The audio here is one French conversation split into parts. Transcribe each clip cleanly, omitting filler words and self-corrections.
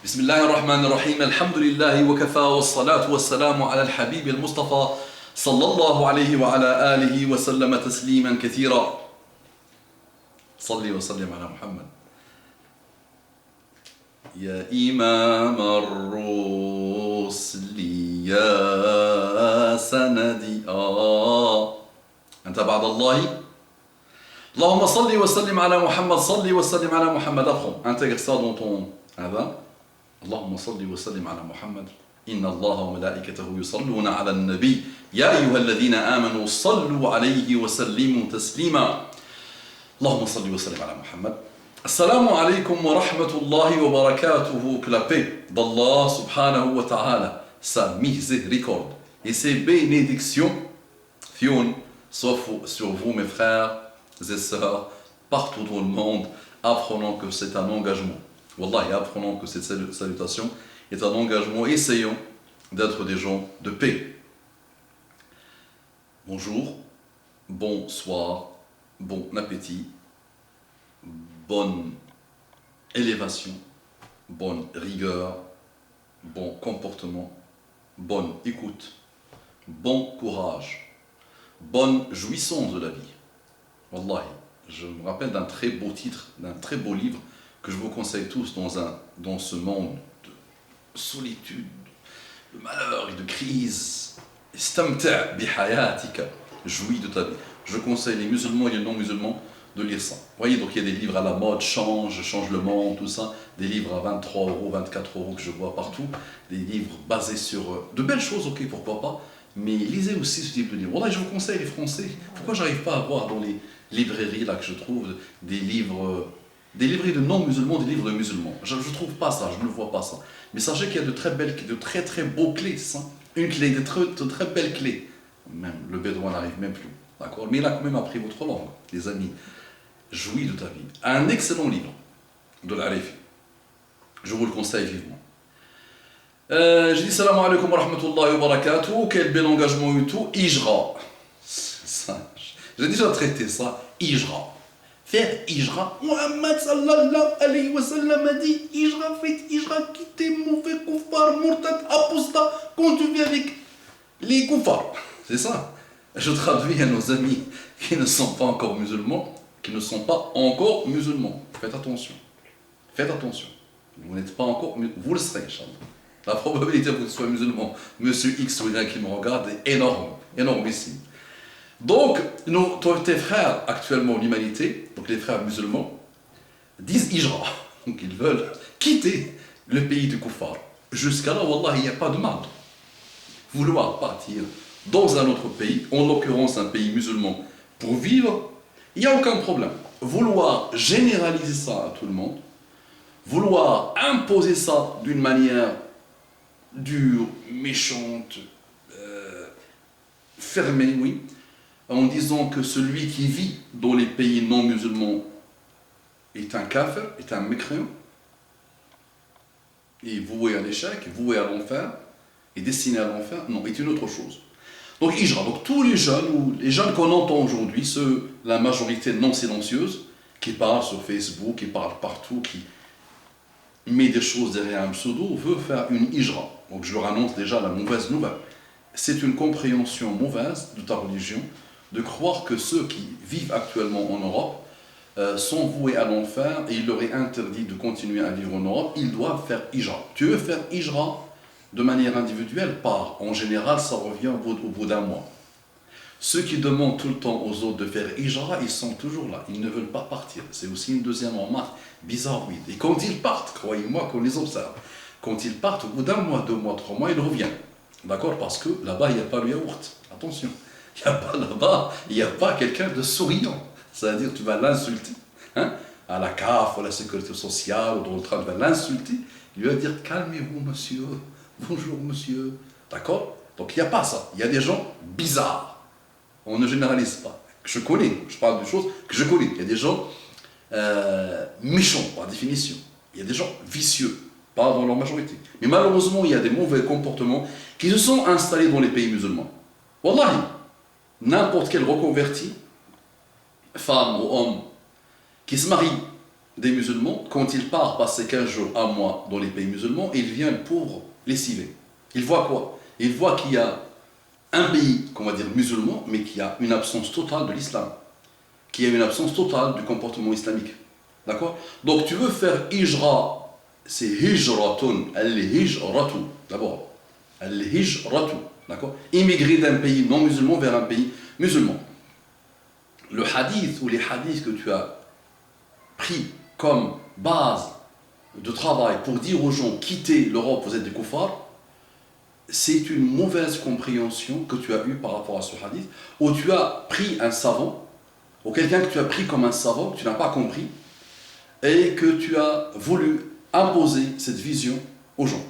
بسم الله الرحمن الرحيم الحمد لله وكفى والصلاة والسلام على الحبيب المصطفى صلى الله عليه وعلى آله وسلم تسليما كثيرا صلي وسلم على محمد يا إمام الرسل يا سندي أنت بعد الله اللهم صل وسلم على محمد صل وسلم على محمد intègre ça dans ton adhan اللهم صل وسلم على محمد إن الله وملائكته يصلون على النبي يا أيها الذين آمنوا صلوا عليه وسلموا تسليما اللهم صل وسلم على محمد السلام عليكم ورحمة الله وبركاته que la paix d'Allah subhanahu wa ta'ala sa miséricorde et ses bénédictions soient sur vous mes frères et sœurs partout dans le monde apprenons que c'est un engagement Wallah, apprenons que cette salutation est un engagement. Essayons d'être des gens de paix. Bonjour, bonsoir, bon appétit, bonne élévation, bonne rigueur, bon comportement, bonne écoute, bon courage, bonne jouissance de la vie. Wallahi, je me rappelle d'un très beau titre, d'un très beau livre que je vous conseille tous dans ce monde de solitude, de malheur et de crise. Istamta' bihayatika, jouis de ta vie. Je conseille les musulmans et les non-musulmans de lire ça. Vous voyez, donc il y a des livres à la mode, change le monde, tout ça. Des livres à 23 €, 24 € que je vois partout. Des livres basés sur de belles choses, ok, pourquoi pas. Mais lisez aussi ce type de livre. Voilà, je vous conseille les français. Pourquoi j'arrive pas à voir dans les librairies là que je trouve des livres... Des librairies de non-musulmans, des livres de musulmans. Je ne trouve pas ça, je ne vois pas ça. Mais sachez qu'il y a de très très beaux clés, ça. Une clé, de très belles clés. Même le bédouin n'arrive même plus. D'accord? Mais il a quand même appris votre langue, les amis. Jouis de ta vie. Un excellent livre de l'Arifi. Je vous le conseille vivement. J'ai dit salam alaikum wa rahmatullahi wa barakatuh. Quel bel engagement et tout. Ijra. J'ai déjà traité ça. Ijra. Faire Ijra, Muhammad sallallahu alayhi wa sallam a dit Ijra, faites Ijra, quittez mauvais koufar, murtad, apostat, quand tu viens avec les koufars. C'est ça. Je traduis à nos amis qui ne sont pas encore musulmans, Faites attention. Faites attention. Vous n'êtes pas encore, vous le serez, Inch'Allah. La probabilité que vous soyez musulman, monsieur X ou Y qui me regarde, est énorme, énormissime. Donc, tes frères actuellement, l'humanité, donc les frères musulmans, disent Ijra. Donc ils veulent quitter le pays du Koufar. Jusqu'à là, Wallah, il n'y a pas de mal. Vouloir partir dans un autre pays, en l'occurrence un pays musulman, pour vivre, il n'y a aucun problème. Vouloir généraliser ça à tout le monde, vouloir imposer ça d'une manière dure, méchante, fermée, oui, en disant que celui qui vit dans les pays non musulmans est un kafir, est un mécréant, et voué à l'échec, voué à l'enfer, et destiné à l'enfer, non, est une autre chose. Donc Ijra, donc tous les jeunes, ou les jeunes qu'on entend aujourd'hui, la majorité non silencieuse, qui parlent sur Facebook, qui parlent partout, qui met des choses derrière un pseudo, veut faire une Ijra. Donc je leur annonce déjà la mauvaise nouvelle. C'est une compréhension mauvaise de ta religion, de croire que ceux qui vivent actuellement en Europe sont voués à l'enfer et il leur est interdit de continuer à vivre en Europe, ils doivent faire Ijra. Tu veux faire Ijra de manière individuelle, en général, ça revient au bout d'un mois. Ceux qui demandent tout le temps aux autres de faire Ijra, ils sont toujours là, ils ne veulent pas partir. C'est aussi une deuxième remarque bizarre, oui. Et quand ils partent, croyez-moi qu'on les observe, quand ils partent, au bout d'un mois, 2 mois, 3 mois, ils reviennent. D'accord? Parce que là-bas, il n'y a pas le yaourt. Attention. Il n'y a pas là-bas, il n'y a pas quelqu'un de souriant. C'est-à-dire tu vas l'insulter. Hein? À la CAF, à la sécurité sociale, ou dans le train, tu vas l'insulter. Il va dire calmez-vous, monsieur. Bonjour, monsieur. D'accord? Donc il n'y a pas ça. Il y a des gens bizarres. On ne généralise pas. Je connais, je parle de choses que je connais. Il y a des gens méchants, par définition. Il y a des gens vicieux, pas dans leur majorité. Mais malheureusement, il y a des mauvais comportements qui se sont installés dans les pays musulmans. Wallahi. N'importe quel reconverti, femme ou homme, qui se marie des musulmans, quand il part passer 15 jours, un mois dans les pays musulmans, il vient le pauvre lessivé. Il voit quoi? Il voit qu'il y a un pays, qu'on va dire musulman, mais qui a une absence totale de l'islam, qui a une absence totale du comportement islamique. D'accord? Donc tu veux faire hijra, c'est hijratun, al-hijratu, d'abord. Al-hijratu, d'accord? Immigrer d'un pays non musulman vers un pays musulman. Le hadith ou les hadiths que tu as pris comme base de travail pour dire aux gens quittez l'Europe, vous êtes des koufars, c'est une mauvaise compréhension que tu as eue par rapport à ce hadith, où tu as pris un savant, ou quelqu'un que tu as pris comme un savant, que tu n'as pas compris, et que tu as voulu imposer cette vision aux gens.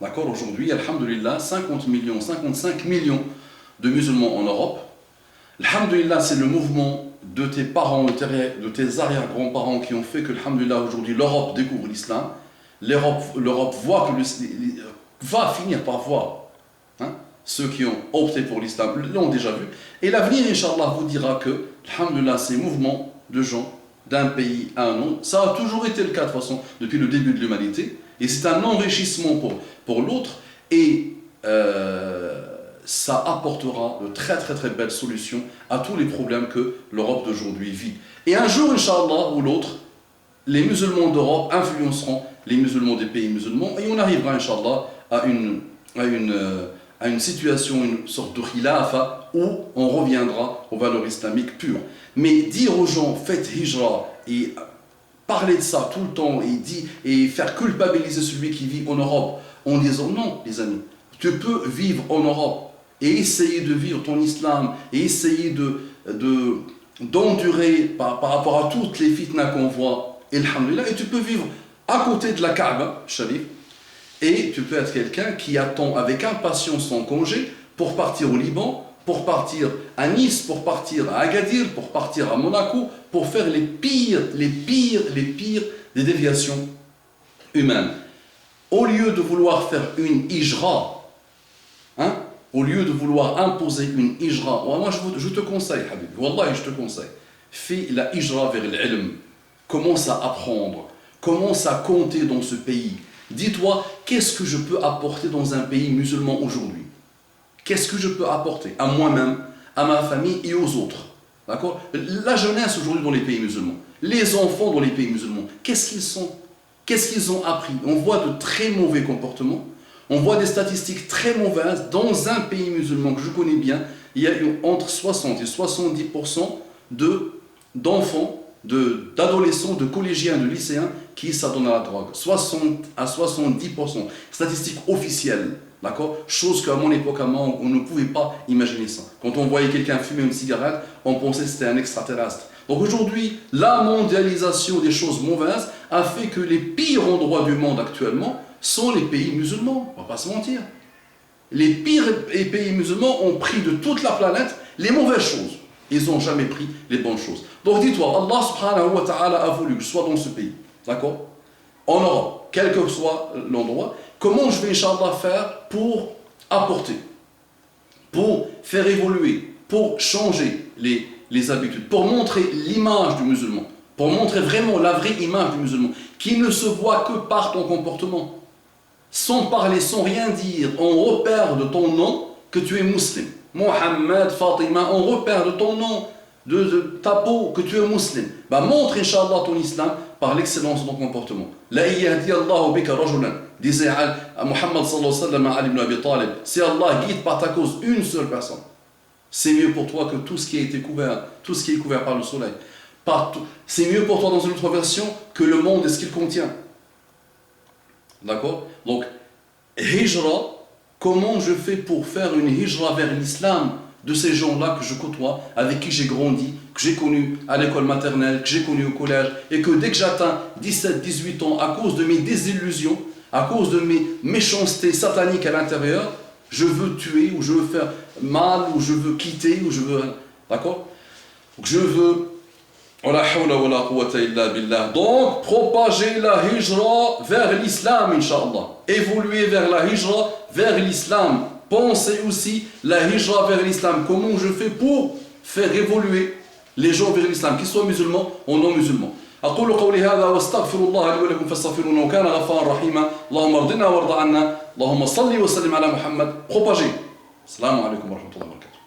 D'accord? Aujourd'hui, alhamdulillah, 50 millions, 55 millions de musulmans en Europe. Alhamdulillah, c'est le mouvement de tes parents, de tes arrière-grands-parents qui ont fait que, alhamdulillah, aujourd'hui, l'Europe découvre l'islam. L'Europe voit que va finir par voir. Hein, ceux qui ont opté pour l'islam l'ont déjà vu. Et l'avenir, Inch'Allah, vous dira que, alhamdulillah, ces mouvements de gens d'un pays à un autre, ça a toujours été le cas de toute façon depuis le début de l'humanité. Et c'est un enrichissement pour l'autre. Et ça apportera de très très très belles solutions à tous les problèmes que l'Europe d'aujourd'hui vit. Et un jour, Inch'Allah, ou l'autre, les musulmans d'Europe influenceront les musulmans des pays musulmans et on arrivera, Inch'Allah, à une situation, une sorte de khilafa où on reviendra aux valeurs islamiques pures. Mais dire aux gens, faites hijra et parler de ça tout le temps et faire culpabiliser celui qui vit en Europe en disant non, les amis, tu peux vivre en Europe et essayer de vivre ton islam et essayer d'endurer par rapport à toutes les fitnas qu'on voit, et tu peux vivre à côté de la Kaaba, Sharif, et tu peux être quelqu'un qui attend avec impatience son congé pour partir au Liban, pour partir à Nice, pour partir à Agadir, pour partir à Monaco, pour faire les pires des déviations humaines. Au lieu de vouloir faire une hijra, hein, au lieu de vouloir imposer une hijra, moi je te conseille, Habib, Wallah, je te conseille, fais la hijra vers l'ilm, commence à apprendre, commence à compter dans ce pays. Dis-toi, qu'est-ce que je peux apporter dans un pays musulman aujourd'hui? Qu'est-ce que je peux apporter à moi-même, à ma famille et aux autres? D'accord? La jeunesse aujourd'hui dans les pays musulmans, les enfants dans les pays musulmans, qu'est-ce qu'ils sont? Qu'est-ce qu'ils ont appris? On voit de très mauvais comportements, on voit des statistiques très mauvaises. Dans un pays musulman que je connais bien, il y a entre 60 et 70% d'enfants, d'adolescents, de collégiens, de lycéens qui s'adonnent à la drogue. 60 à 70%. Statistique officielle. D'accord? Chose qu'à mon époque, on ne pouvait pas imaginer ça. Quand on voyait quelqu'un fumer une cigarette, on pensait que c'était un extraterrestre. Donc aujourd'hui, la mondialisation des choses mauvaises a fait que les pires endroits du monde actuellement sont les pays musulmans. On ne va pas se mentir. Les pires pays musulmans ont pris de toute la planète les mauvaises choses. Ils n'ont jamais pris les bonnes choses. Donc dis-toi, Allah subhanahu wa ta'ala a voulu que je sois dans ce pays. D'accord? En Europe, quel que soit l'endroit, comment je vais, Inch'Allah, faire pour apporter, pour faire évoluer, pour changer les habitudes, pour montrer l'image du musulman, pour montrer vraiment la vraie image du musulman, qui ne se voit que par ton comportement. Sans parler, sans rien dire, on repère de ton nom que tu es musulman. Mohamed, Fatima, on repère de ton nom, de ta peau, que tu es musulman. Bah, montre, Inch'Allah, ton islam par l'excellence de ton comportement. La yahdi Allahu bika rajulan, disait Muhammad sallallahu alayhi wa sallam à Ali ibn Abi Talib. Si Allah guide par ta cause une seule personne, c'est mieux pour toi que tout ce qui a été couvert, tout ce qui est couvert par le soleil. C'est mieux pour toi dans une autre version que le monde et ce qu'il contient. D'accord? Donc, hijra, comment je fais pour faire une hijra vers l'islam de ces gens-là que je côtoie, avec qui j'ai grandi, que j'ai connu à l'école maternelle, que j'ai connu au collège, et que dès que j'atteins 17-18 ans, à cause de mes désillusions, à cause de mes méchancetés sataniques à l'intérieur, je veux tuer, ou je veux faire mal, ou je veux quitter, ou je veux... D'accord? Donc je veux... Donc, propager la hijra vers l'islam, Inch'Allah. Évoluer vers la hijra vers l'islam. Pensez aussi la hijra vers l'islam. Comment je fais pour faire évoluer les gens vers l'islam, qu'ils soient musulmans ou non musulmans. أقول قولي هذا واستغفر الله لي ولكم فاستغفروه كان غفارا رحيما. اللهم ارضنا وارض عنا. اللهم صل وسلم على محمد. Propagez. السلام عليكم ورحمة الله وبركاته.